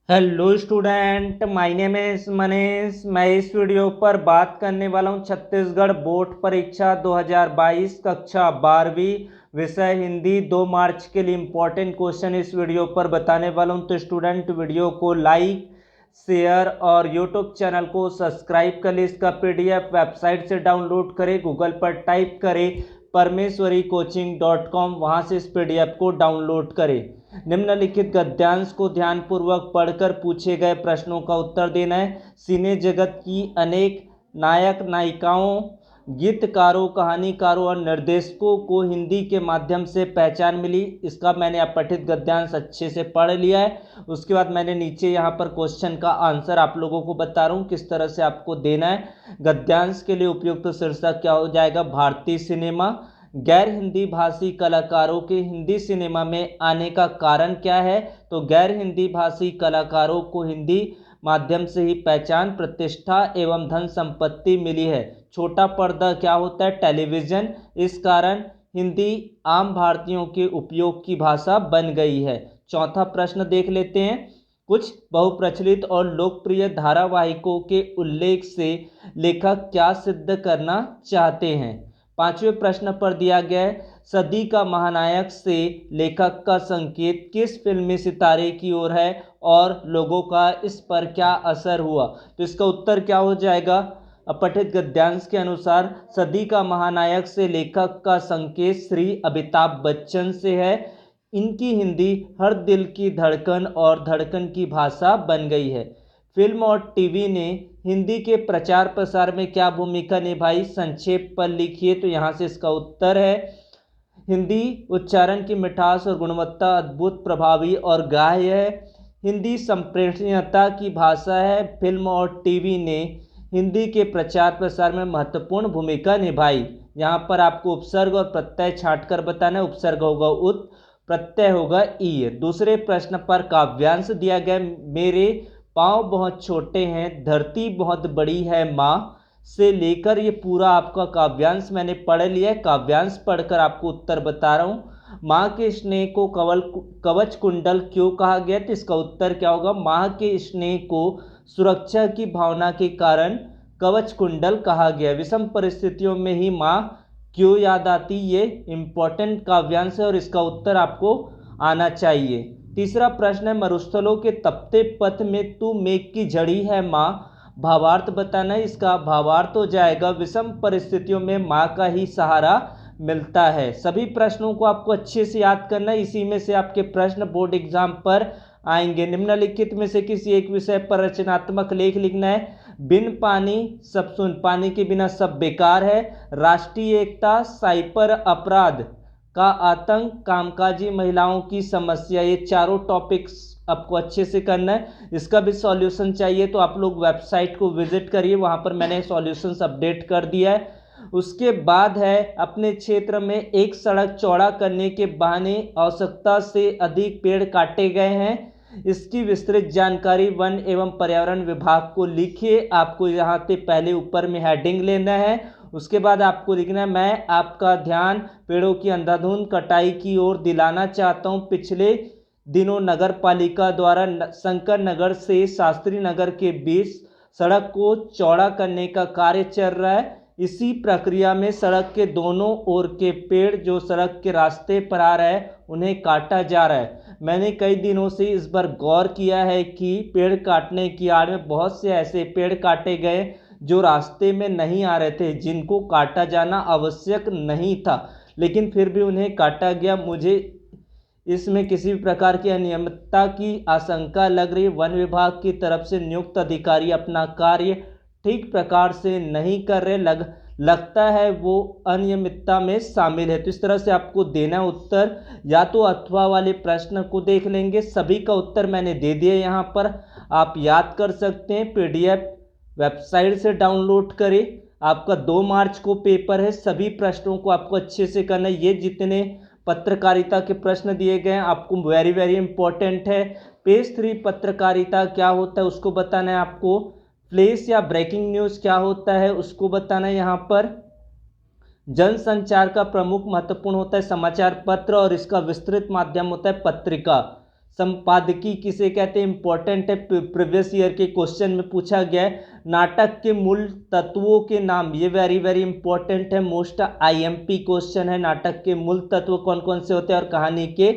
Hello student, my name is Manish. मैं इस video पर बात करने वाला हूं छत्तीसगढ़ बोर्ड परीक्षा 2022 कक्षा 12वीं विषय हिंदी 2 मार्च के लिए इम्पोर्टेंट क्वेश्चन इस वीडियो पर बताने वाला हूं। तो स्टूडेंट वीडियो को लाइक शेयर और यूट्यूब चैनल को सब्सक्राइब कर ले। इसका पीडीएफ वेबसाइट से डाउनलोड करें, गूगल पर टाइप करें परमेश्वरीकोचिंग.com, वहां से इस पीडीएफ को डाउनलोड करें। निम्नलिखित गद्यांश को ध्यानपूर्वक पढ़कर पूछे गए प्रश्नों का उत्तर देना है। सिने जगत की अनेक नायक नायिकाओं, गीतकारों, कहानीकारों और निर्देशकों को हिंदी के माध्यम से पहचान मिली। इसका मैंने अपठित गद्यांश अच्छे से पढ़ लिया है। उसके बाद मैंने नीचे यहाँ पर क्वेश्चन का आंसर आप लोगों को बता रहा हूँ किस तरह से आपको देना है। गद्यांश के लिए उपयुक्त शीर्षक क्या हो जाएगा? भारतीय सिनेमा। गैर हिंदी भाषी कलाकारों के हिंदी सिनेमा में आने का कारण क्या है? तो गैर हिंदी भाषी कलाकारों को हिंदी माध्यम से ही पहचान, प्रतिष्ठा एवं धन संपत्ति मिली है। छोटा पर्दा क्या होता है? टेलीविजन। इस कारण हिंदी आम भारतीयों के उपयोग की भाषा बन गई है। चौथा प्रश्न देख लेते हैं। कुछ बहुप्रचलित और लोकप्रिय धारावाहिकों के उल्लेख से लेखक क्या सिद्ध करना चाहते हैं? पांचवें प्रश्न पर दिया गया है, सदी का महानायक से लेखक का संकेत किस फिल्मी सितारे की ओर है और लोगों का इस पर क्या असर हुआ? तो इसका उत्तर क्या हो जाएगा? अपठित गद्यांश के अनुसार सदी का महानायक से लेखक का संकेत श्री अमिताभ बच्चन से है। इनकी हिंदी हर दिल की धड़कन और धड़कन की भाषा बन गई है। फिल्म और टीवी ने हिंदी के प्रचार प्रसार में क्या भूमिका निभाई? संक्षेप पर लिखिए। तो यहाँ से इसका उत्तर है, हिंदी उच्चारण की मिठास और गुणवत्ता अद्भुत, प्रभावी और ग्राह्य है। हिंदी संप्रेषणीयता की भाषा है। फिल्म और टीवी ने हिंदी के प्रचार प्रसार में महत्वपूर्ण भूमिका निभाई। यहाँ पर आपको उपसर्ग और प्रत्यय छांटकर बताना है। उपसर्ग होगा उत, प्रत्यय होगा ई। दूसरे प्रश्न पर काव्यांश दिया गया, मेरे पाँव बहुत छोटे हैं, धरती बहुत बड़ी है माँ से लेकर ये पूरा आपका काव्यांश मैंने पढ़ लिया है। काव्यांश पढ़कर आपको उत्तर बता रहा हूँ। माँ के स्नेह को कवच कुंडल क्यों कहा गया? तो इसका उत्तर क्या होगा? माँ के स्नेह को सुरक्षा की भावना के कारण कवच कुंडल कहा गया। विषम परिस्थितियों में ही माँ क्यों याद आती? ये इंपॉर्टेंट काव्यांश है और इसका उत्तर आपको आना चाहिए। तीसरा प्रश्न है, मरुस्थलों के तपते पथ में तू मेघ की झड़ी है माँ, भावार्थ बताना है। इसका भावार्थ हो जाएगा, विषम परिस्थितियों में माँ का ही सहारा मिलता है। सभी प्रश्नों को आपको अच्छे से याद करना है, इसी में से आपके प्रश्न बोर्ड एग्जाम पर आएंगे। निम्नलिखित में से किसी एक विषय पर रचनात्मक लेख लिखना है। बिन पानी सब सुन, पानी के बिना सब बेकार है। राष्ट्रीय एकता, साइबर अपराध का आतंक, कामकाजी महिलाओं की समस्या, ये चारों टॉपिक्स आपको अच्छे से करना है। इसका भी सॉल्यूशन चाहिए तो आप लोग वेबसाइट को विजिट करिए, वहां पर मैंने सॉल्यूशंस अपडेट कर दिया है। उसके बाद है, अपने क्षेत्र में एक सड़क चौड़ा करने के बहाने आवश्यकता से अधिक पेड़ काटे गए हैं। इसकी विस्तृत जानकारी वन एवं पर्यावरण विभाग को लिखिए। आपको यहाँ से पहले ऊपर में हेडिंग लेना है। उसके बाद आपको लिखना है, मैं आपका ध्यान पेड़ों की अंधाधुंध कटाई की ओर दिलाना चाहता हूँ। पिछले दिनों नगर पालिका द्वारा शंकर नगर से शास्त्री नगर के बीच सड़क को चौड़ा करने का कार्य चल रहा है। इसी प्रक्रिया में सड़क के दोनों ओर के पेड़ जो सड़क के रास्ते पर आ रहे हैं उन्हें काटा जा रहा है। मैंने कई दिनों से इस पर गौर किया है कि पेड़ काटने की आड़ में बहुत से ऐसे पेड़ काटे गए जो रास्ते में नहीं आ रहे थे, जिनको काटा जाना आवश्यक नहीं था, लेकिन फिर भी उन्हें काटा गया। मुझे इसमें किसी भी प्रकार की अनियमितता की आशंका लग रही है। वन विभाग की तरफ से नियुक्त अधिकारी अपना कार्य ठीक प्रकार से नहीं कर रहे, लगता है वो अनियमितता में शामिल है। तो इस तरह से आपको देना उत्तर, या तो अथवा वाले प्रश्न को देख लेंगे। सभी का उत्तर मैंने दे दिया, यहाँ पर आप याद कर सकते हैं। पीडीएफ वेबसाइट से डाउनलोड करें। आपका 2 मार्च को पेपर है, सभी प्रश्नों को आपको अच्छे से करना है। ये जितने पत्रकारिता के प्रश्न दिए गए हैं आपको वेरी वेरी इंपॉर्टेंट है। पेज 3 पत्रकारिता क्या होता है उसको बताना है आपको। फ्लैश या ब्रेकिंग न्यूज़ क्या होता है उसको बताना है। यहाँ पर जनसंचार का प्रमुख महत्वपूर्ण होता है समाचार पत्र और इसका विस्तृत माध्यम होता है पत्रिका। संपादकी किसे कहते हैं, इंपॉर्टेंट है, प्रीवियस ईयर के क्वेश्चन में पूछा गया है। नाटक के मूल तत्वों के नाम, ये वेरी वेरी इंपॉर्टेंट है, मोस्ट आईएमपी क्वेश्चन है। नाटक के मूल तत्व कौन कौन से होते हैं और कहानी के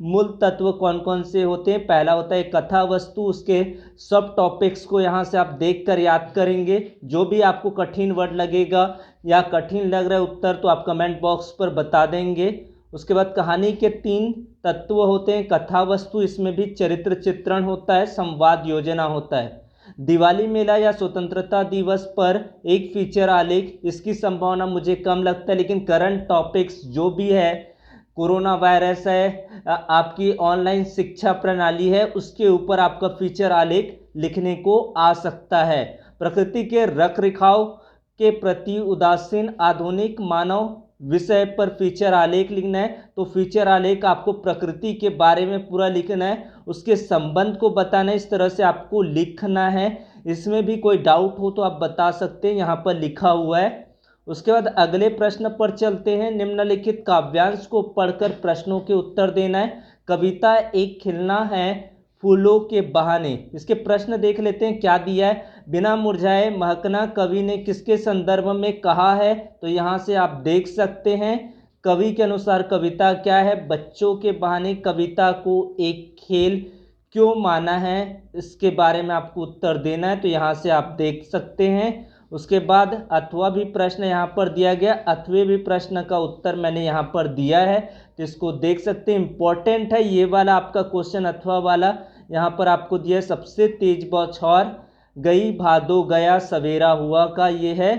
मूल तत्व कौन कौन से होते हैं। पहला होता है कथा वस्तु, उसके सब टॉपिक्स को यहाँ से आप देखकर याद करेंगे। जो भी आपको कठिन वर्ड लगेगा या कठिन लग रहा है उत्तर, तो आप कमेंट बॉक्स पर बता देंगे। उसके बाद कहानी के 3 तत्व होते हैं, कथा वस्तु, इसमें भी चरित्र चित्रण होता है, संवाद योजना होता है। दिवाली मेला या स्वतंत्रता दिवस पर एक फीचर आलेख, इसकी संभावना मुझे कम लगता है, लेकिन करंट टॉपिक्स जो भी है, कोरोना वायरस है, आपकी ऑनलाइन शिक्षा प्रणाली है, उसके ऊपर आपका फीचर आलेख लिखने को आ सकता है। प्रकृति के रख रखाव के प्रति उदासीन आधुनिक मानव विषय पर फीचर आलेख लिखना है। तो फीचर आलेख आपको प्रकृति के बारे में पूरा लिखना है, उसके संबंध को बताना है, इस तरह से आपको लिखना है। इसमें भी कोई डाउट हो तो आप बता सकते हैं, यहाँ पर लिखा हुआ है। उसके बाद अगले प्रश्न पर चलते हैं। निम्नलिखित काव्यांश को पढ़कर प्रश्नों के उत्तर देना है। कविता एक खिलना है फूलों के बहाने, इसके प्रश्न देख लेते हैं क्या दिया है। बिना मुरझाए महकना कवि ने किसके संदर्भ में कहा है, तो यहाँ से आप देख सकते हैं कवि के अनुसार कविता क्या है। बच्चों के बहाने कविता को एक खेल क्यों माना है, इसके बारे में आपको उत्तर देना है, तो यहाँ से आप देख सकते हैं। उसके बाद अथवा भी प्रश्न यहाँ पर दिया गया, अथवे भी प्रश्न का उत्तर मैंने यहाँ पर दिया है, तो इसको देख सकते हैं। इंपॉर्टेंट है ये वाला आपका क्वेश्चन, अथवा वाला यहाँ पर आपको दिया है। सबसे तेज बौछार गई भादो गया सवेरा हुआ का ये है,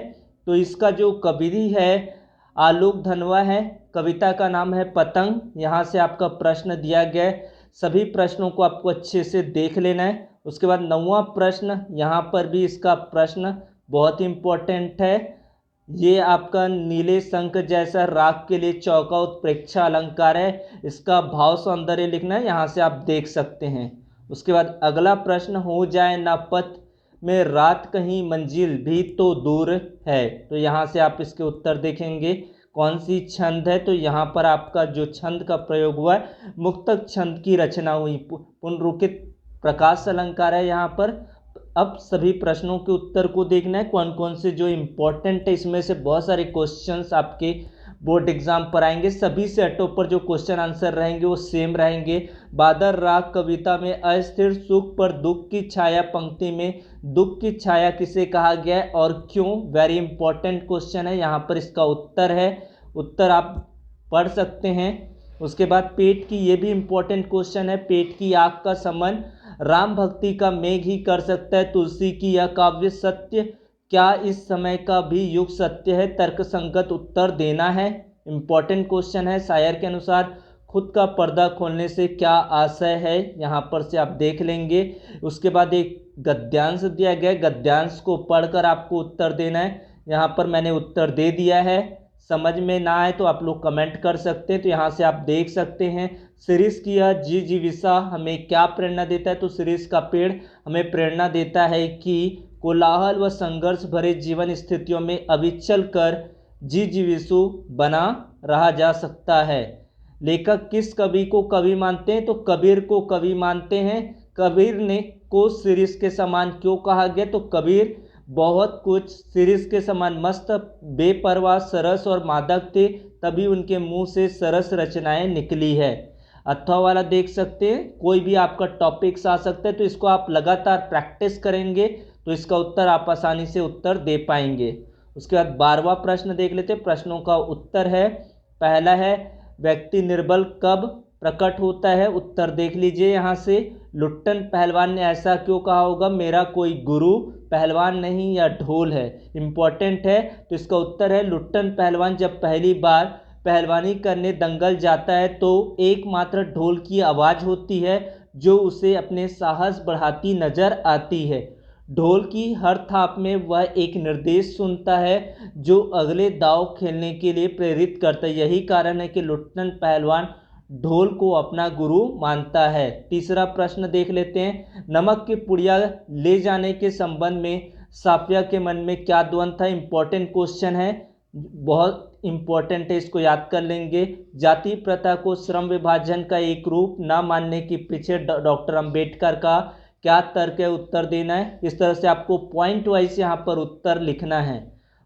तो इसका जो कवि है आलोक धनवा है, कविता का नाम है पतंग। यहाँ से आपका प्रश्न दिया गया है, सभी प्रश्नों को आपको अच्छे से देख लेना है। उसके बाद 9वां प्रश्न, यहाँ पर भी इसका प्रश्न बहुत इंपॉर्टेंट है। ये आपका नीले शंख जैसा राग के लिए चौका उत्प्रेक्षा अलंकार है, इसका भाव सौंदर्य लिखना है, यहाँ से आप देख सकते हैं। उसके बाद अगला प्रश्न, हो जाए ना पथ में रात कहीं मंजिल भी तो दूर है, तो यहाँ से आप इसके उत्तर देखेंगे कौन सी छंद है, तो यहाँ पर आपका जो छंद का प्रयोग हुआ है मुक्तक छंद की रचना हुई, पुनरुक्ति प्रकाश अलंकार है यहाँ पर। अब सभी प्रश्नों के उत्तर को देखना है कौन कौन से जो इम्पोर्टेंट है, इसमें से बहुत सारे क्वेश्चंस आपके बोर्ड एग्जाम पर आएंगे। सभी सेटों पर जो क्वेश्चन आंसर रहेंगे वो सेम रहेंगे। बादल राग कविता में अस्थिर सुख पर दुख की छाया पंक्ति में दुख की छाया किसे कहा गया है और क्यों, वेरी इंपॉर्टेंट क्वेश्चन है, यहाँ पर इसका उत्तर है, उत्तर आप पढ़ सकते हैं। उसके बाद पेट की, ये भी इंपॉर्टेंट क्वेश्चन है, पेट की आग का समन राम भक्ति का मेघ ही कर सकता है, तुलसी की यह काव्य सत्य क्या इस समय का भी युग सत्य है, तर्क संगत उत्तर देना है। इंपॉर्टेंट क्वेश्चन है, शायर के अनुसार खुद का पर्दा खोलने से क्या आशय है, यहाँ पर से आप देख लेंगे। उसके बाद एक गद्यांश दिया गया, गद्यांश को पढ़कर आपको उत्तर देना है, यहाँ पर मैंने उत्तर दे दिया है। समझ में ना आए तो आप लोग कमेंट कर सकते हैं, तो यहाँ से आप देख सकते हैं। शिरीष की यह जीविका हमें क्या प्रेरणा देता है, तो शिरीष का पेड़ हमें प्रेरणा देता है कि कोलाहल व संघर्ष भरे जीवन स्थितियों में अविचल कर जीविसु बना रहा जा सकता है। लेखक किस कवि को कवि मानते हैं, तो कबीर को कवि मानते हैं। कबीर ने को शिरीष के समान क्यों कहा गया, तो कबीर बहुत कुछ शिरीष के समान मस्त बेपरवाह सरस और मादक थे, तभी उनके मुंह से सरस रचनाएं निकली है। अथवा वाला देख सकते हैं, कोई भी आपका टॉपिक्स आ सकता है, तो इसको आप लगातार प्रैक्टिस करेंगे तो इसका उत्तर आप आसानी से उत्तर दे पाएंगे। उसके बाद 12वां प्रश्न देख लेते हैं, प्रश्नों का उत्तर है। पहला है व्यक्ति निर्बल कब प्रकट होता है, उत्तर देख लीजिए यहाँ से। लुट्टन पहलवान ने ऐसा क्यों कहा होगा, मेरा कोई गुरु पहलवान नहीं या ढोल है, इंपॉर्टेंट है, तो इसका उत्तर है लुट्टन पहलवान जब पहली बार पहलवानी करने दंगल जाता है तो एकमात्र ढोल की आवाज़ होती है जो उसे अपने साहस बढ़ाती नजर आती है। ढोल की हर थाप में वह एक निर्देश सुनता है जो अगले दांव खेलने के लिए प्रेरित करता है। यही कारण है कि लुट्टन पहलवान ढोल को अपना गुरु मानता है। तीसरा प्रश्न देख लेते हैं, नमक की पुड़िया ले जाने के संबंध में साफिया के मन में क्या द्वंद था, इंपॉर्टेंट क्वेश्चन है। बहुत इम्पोर्टेंट है, इसको याद कर लेंगे। जाति प्रथा को श्रम विभाजन का एक रूप न मानने के पीछे डॉक्टर अंबेडकर का क्या तर्क है, उत्तर देना है। इस तरह से आपको पॉइंट वाइज यहाँ पर उत्तर लिखना है।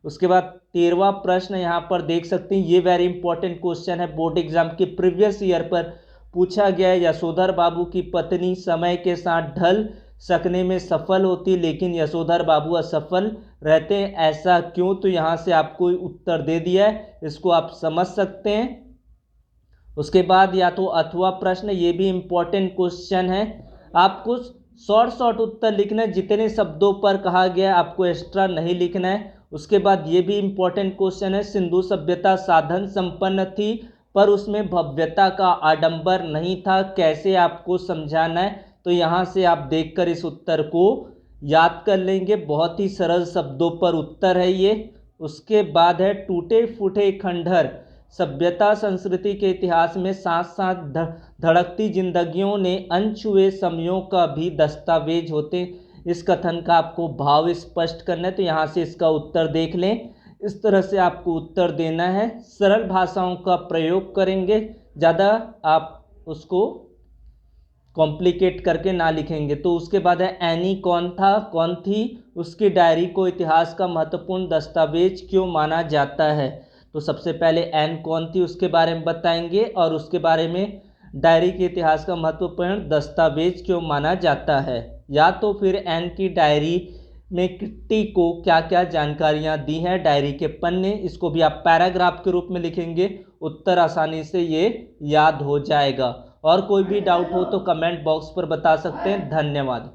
उसके बाद 13वां प्रश्न यहाँ पर देख सकते हैं, ये वेरी इंपॉर्टेंट क्वेश्चन है, बोर्ड एग्जाम के प्रीवियस ईयर पर पूछा गया है। यशोधर बाबू की पत्नी समय के साथ ढल सकने में सफल होती लेकिन यशोधर बाबू असफल रहते हैं, ऐसा क्यों? तो यहाँ से आपको उत्तर दे दिया है, इसको आप समझ सकते हैं। उसके बाद या तो अथवा प्रश्न, ये भी इंपॉर्टेंट क्वेश्चन है, आपको शॉर्ट उत्तर लिखना है, जितने शब्दों पर कहा गया आपको एक्स्ट्रा नहीं लिखना है। उसके बाद ये भी इंपॉर्टेंट क्वेश्चन है, सिंधु सभ्यता साधन संपन्न थी पर उसमें भव्यता का आडंबर नहीं था, कैसे आपको समझाना है? तो यहाँ से आप देखकर इस उत्तर को याद कर लेंगे, बहुत ही सरल शब्दों पर उत्तर है ये। उसके बाद है टूटे फूटे खंडहर सभ्यता संस्कृति के इतिहास में साथ साथ धड़कती जिंदगियों ने अनछुए समयों का भी दस्तावेज होते। इस कथन का आपको भाव स्पष्ट करना है, तो यहाँ से इसका उत्तर देख लें। इस तरह से आपको उत्तर देना है, सरल भाषाओं का प्रयोग करेंगे, ज़्यादा आप उसको कॉम्प्लिकेट करके ना लिखेंगे। तो उसके बाद है एनी कौन था, कौन थी, उसकी डायरी को इतिहास का महत्वपूर्ण दस्तावेज क्यों माना जाता है? तो सबसे पहले एन कौन थी उसके बारे में बताएंगे और उसके बारे में डायरी के इतिहास का महत्वपूर्ण दस्तावेज क्यों माना जाता है। या तो फिर एन की डायरी में किट्टी को क्या क्या जानकारियां दी हैं, डायरी के पन्ने, इसको भी आप पैराग्राफ के रूप में लिखेंगे, उत्तर आसानी से ये याद हो जाएगा। और कोई भी डाउट हो तो कमेंट बॉक्स पर बता सकते हैं। धन्यवाद।